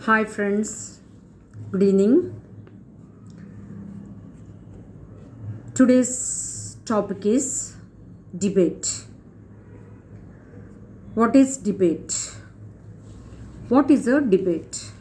Hi friends, good evening. Today's topic is debate. What is debate? What is a debate?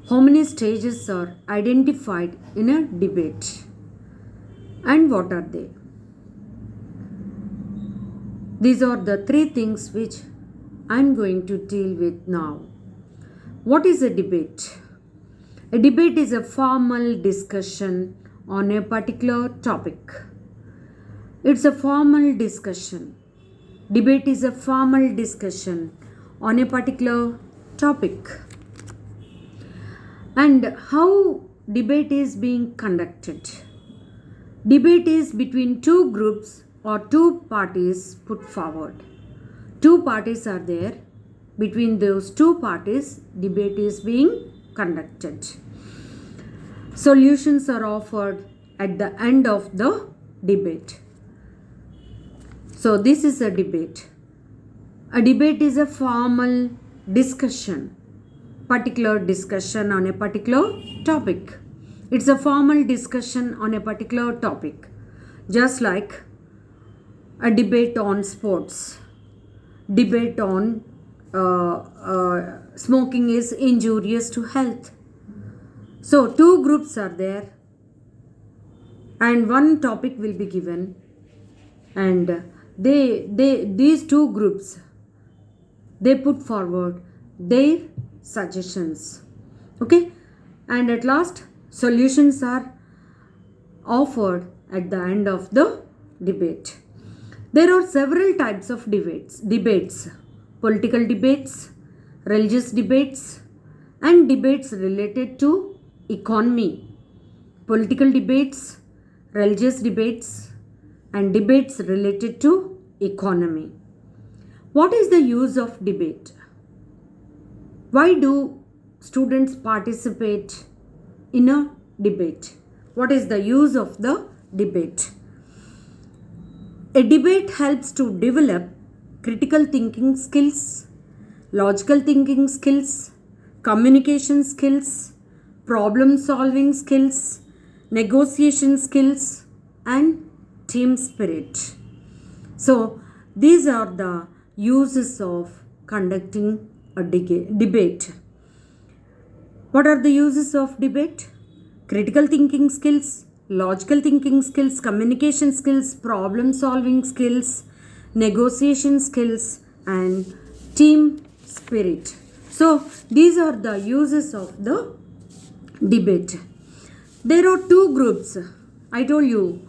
How many stages are identified in a debate? And what are they? These are the three things which I am going to deal with now. What is a debate? A debate is a formal discussion on a particular topic. It's a formal discussion. Debate is a formal discussion on a particular topic. And how debate is being conducted? Debate is between two groups or two parties put forward. Two parties are there. Between those two parties, debate is being conducted. Solutions are offered at the end of the debate. So this is a debate. A debate is a formal discussion, particular discussion on a particular topic. It's a formal discussion on a particular topic, just like a debate on sports, debate on smoking is injurious to health. So two groups are there and one topic will be given, and these two groups, they put forward their suggestions. Okay, and at last solutions are offered at the end of the debate. There are several types of debates: political debates, religious debates, and debates related to economy. Political debates, religious debates, and debates related to economy. What is the use of debate? Why do students participate in a debate? What is the use of the debate? A debate helps to develop critical thinking skills, logical thinking skills, communication skills, problem solving skills, negotiation skills, and team spirit. So these are the uses of conducting a debate. What are the uses of debate? Critical thinking skills, logical thinking skills, communication skills, problem solving skills, negotiation skills, and team spirit. So these are the uses of the debate. There are two groups. I told you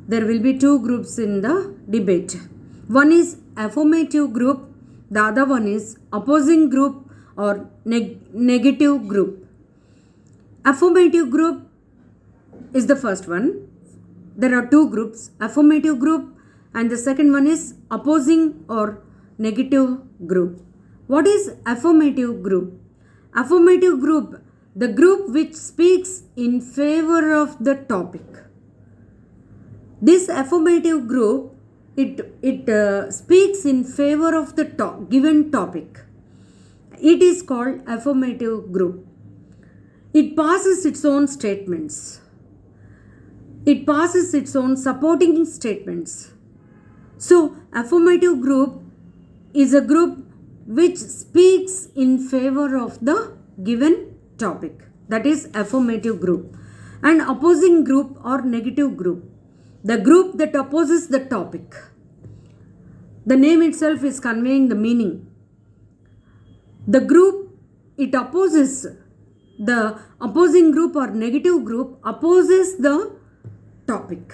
there will be two groups in the debate. One is affirmative group, the other one is opposing group or negative group. Affirmative group is the first one. There are two groups, affirmative group, and the second one is opposing or negative group. What is affirmative group? Affirmative group, the group which speaks in favor of the topic. This affirmative group, it speaks in favor of the given topic. It is called affirmative group. It passes its own statements. It passes its own supporting statements. So affirmative group is a group which speaks in favor of the given topic. That is affirmative group. And opposing group or negative group, the group that opposes the topic. The name itself is conveying the meaning. The group it opposes, the opposing group or negative group opposes the topic.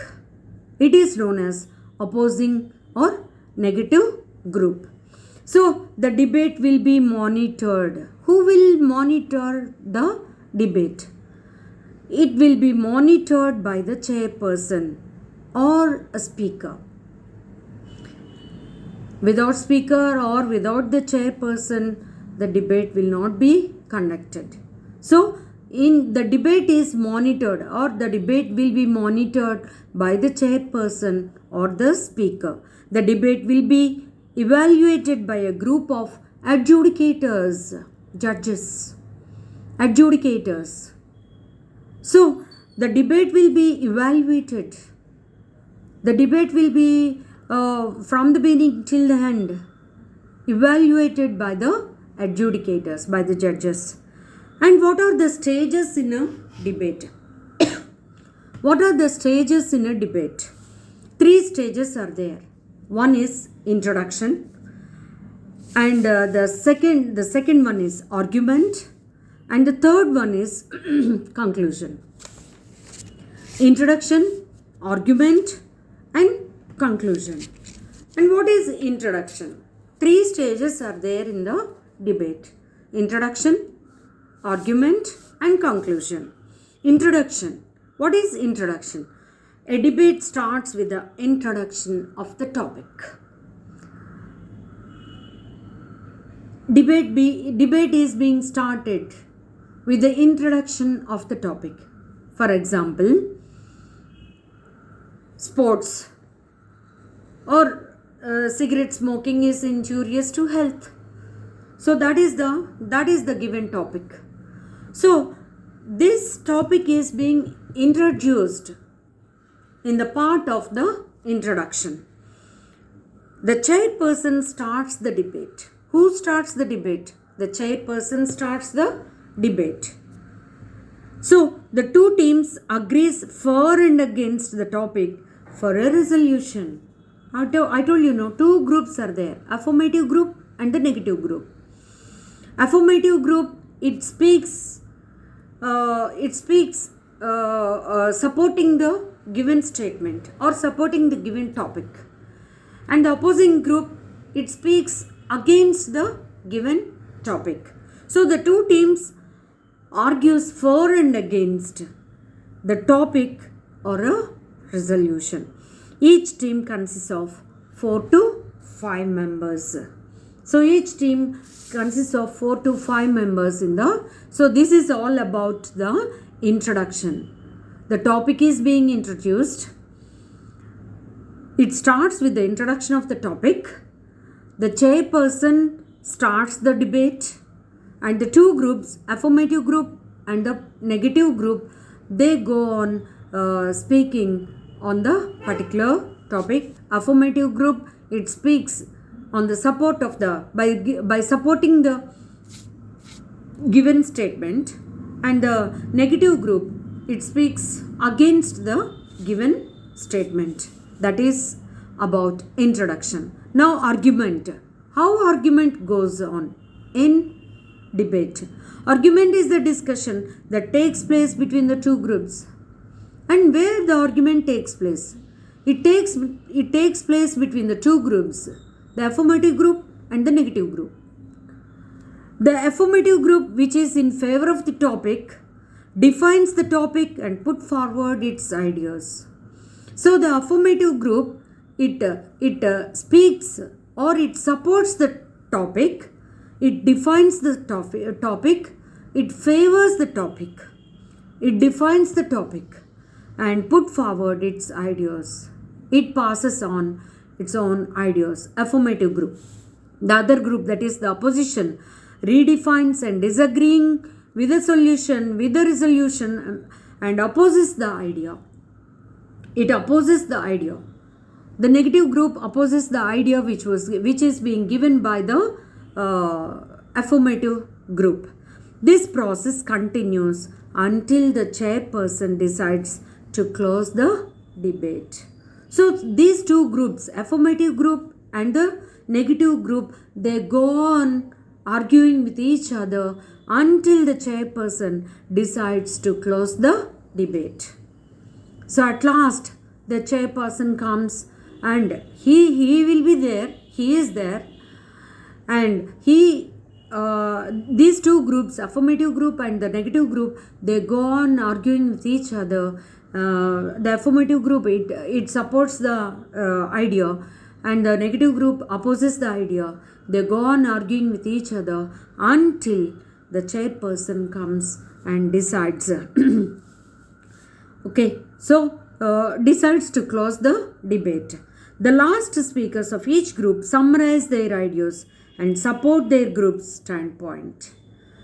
It is known as opposing or negative group. So the debate will be monitored. Who will monitor the debate? It will be monitored by the chairperson or a speaker. Without speaker or without the chairperson, the debate will not be conducted. So in the debate is monitored, or the debate will be monitored by the chairperson or the speaker. The debate will be evaluated by a group of adjudicators, judges, adjudicators. So the debate will be evaluated. The debate will be from the beginning till the end evaluated by the adjudicators, by the judges. And what are the stages in a debate? What are the stages in a debate? 3 stages are there. One is introduction, and the second one is argument, and the third one is conclusion. Introduction, argument, and conclusion. And what is introduction? 3 stages are there in the debate: introduction, argument, and conclusion. Introduction. What is introduction? A debate starts with the introduction of the topic. Debate is being started with the introduction of the topic. For example, sports or cigarette smoking is injurious to health. So that is the given topic. So this topic is being introduced in the part of the introduction. The chairperson starts the debate. Who starts the debate? The chairperson starts the debate. So the 2 teams agrees for and against the topic for a resolution. I told you, 2 groups are there: affirmative group and the negative group. Affirmative group, it speaks supporting the given statement or supporting the given topic, and the opposing group, it speaks against the given topic. So the 2 teams argues for and against the topic or a resolution. Each team consists of 4 to 5 members. So each team consists of 4 to 5 members in the. So this is all about the introduction. The topic is being introduced. It starts with the introduction of the topic. The chairperson starts the debate, and the 2 groups, affirmative group and the negative group, they go on speaking on the particular topic. Affirmative group, it speaks on the support of the by supporting the given statement, and the negative group, it speaks against the given statement. That is about introduction. Now argument. How argument goes on in debate? Argument is the discussion that takes place between the 2 groups. And where the argument takes place? It takes place between the 2 groups, the affirmative group and the negative group. The affirmative group, which is in favor of the topic, defines the topic and put forward its ideas. So the affirmative group, it speaks or it supports the topic, it defines the topic, it favors the topic, it defines the topic and put forward its ideas. It passes on its own ideas. Affirmative group. The other group, that is the opposition, redefines and disagreeing with the solution, with the resolution, and opposes the idea. It opposes the idea. The negative group opposes the idea which is being given by the affirmative group. This process continues until the chairperson decides to close the debate. So these 2 groups, affirmative group and the negative group, they go on arguing with each other until the chairperson decides to close the debate. So at last the chairperson comes, and he will be there. He is there, and these 2 groups, affirmative group and the negative group, they go on arguing with each other. The affirmative group, it supports the idea, and the negative group opposes the idea. They go on arguing with each other until the chairperson comes and decides. Okay, so decides to close the debate. The last speakers of each group summarize their ideas and support their group's standpoint.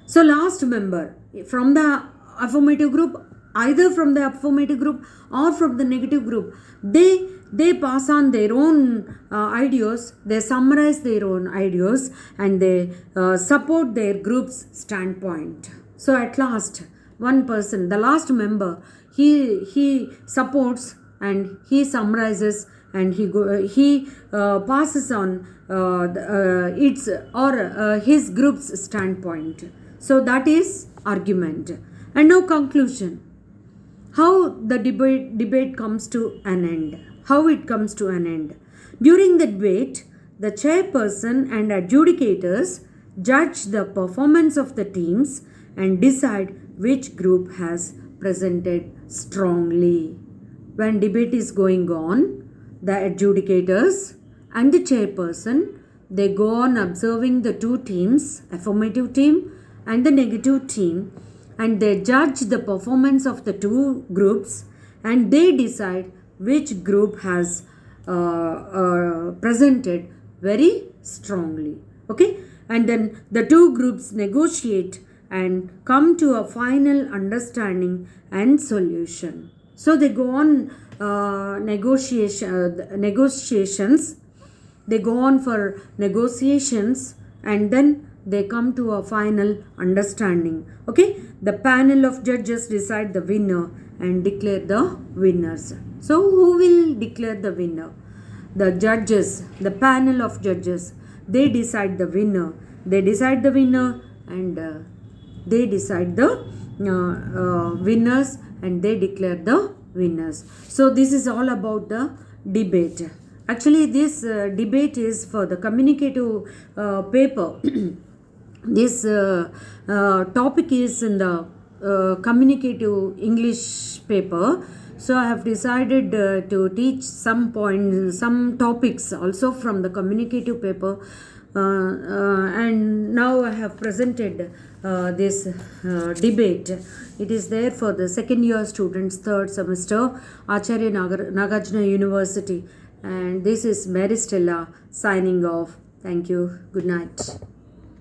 So last member from the affirmative group, either from the affirmative group or from the negative group, they pass on their own ideas, they summarize their own ideas, and they support their group's standpoint. So at last, one person, the last member, he supports and he summarizes and he passes on its or his group's standpoint. So that is argument. And now conclusion. How the debate comes to an end. How it comes to an end. During the debate, the chairperson and adjudicators judge the performance of the teams and decide which group has presented strongly. When debate is going on, the adjudicators and the chairperson, they go on observing the two teams, affirmative team and the negative team, and they judge the performance of the two groups and they decide which group has presented very strongly. Okay, and then the two groups negotiate and come to a final understanding and solution. So they go on negotiations. They go on for negotiations and then they come to a final understanding. Okay, the panel of judges decide the winner and declare the winners. So who will declare the winner? The judges, the panel of judges, they decide the winner. They decide the winner and they decide the winners and they declare the winners. So this is all about the debate. Actually, this debate is for the communicative paper. This topic is in the communicative English paper. So I have decided to teach some points, some topics also from the communicative paper. And now I have presented this debate. It is there for the second year students, third semester, Acharya Nagarjuna University. And this is Mary Stella signing off. Thank you. Good night.